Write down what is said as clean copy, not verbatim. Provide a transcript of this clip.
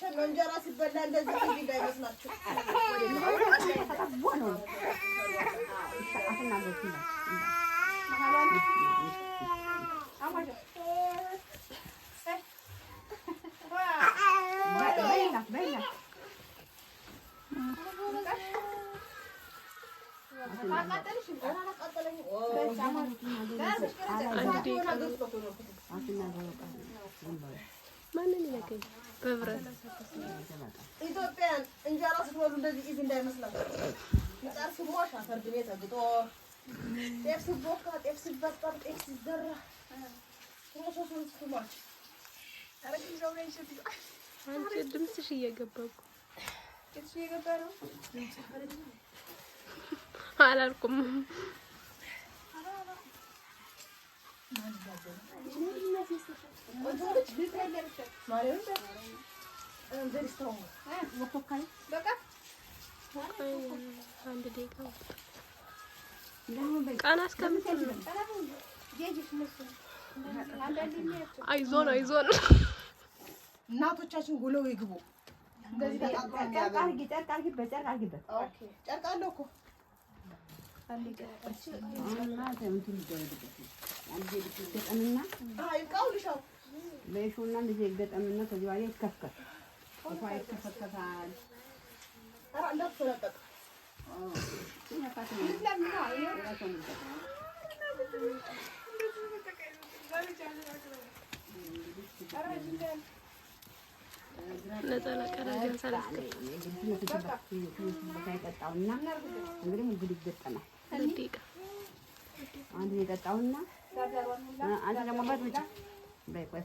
እውነቴን ነው። እንጀራ ሲበላ እንደዚህ እንዳይመስላችሁ። ማንን ይነገኝ በብረት ኢትዮጵያን እንጀራ ስትበሉ እንደዚህ ኢዚ እንዳይመስላችሁ። ምጣድ ሲሞሽ አፈር ድሜ ተግጦ ጤፍ ሲቦካ ጤፍ ሲበጠር ጤፍ ሲዘራ ፕሮሰሱን ስትሟች አንቺ ድምፅሽ እየገባ እኮ አላልኩም። አንድ ደቂቃ ቃና እስከምትል አይዞን አይዞን እናቶቻችን ጉለው ይግቡ። እንደዚህ ጨርቅ አድርጊበት። ጨርቅ አለው እኮ በይሹና እንደዚህ ይገጠምና ከዚህ በኋላ ይከፈት ይከፈታል። ነጠላ ቀዳጅን ሰላስከ ይጠጣውና እንግዲህ ሙግድ ይገጠማል። አንዴቃ አንድ ይጠጣውና አንተ ደግሞ በት ብቻ በይ ቆይ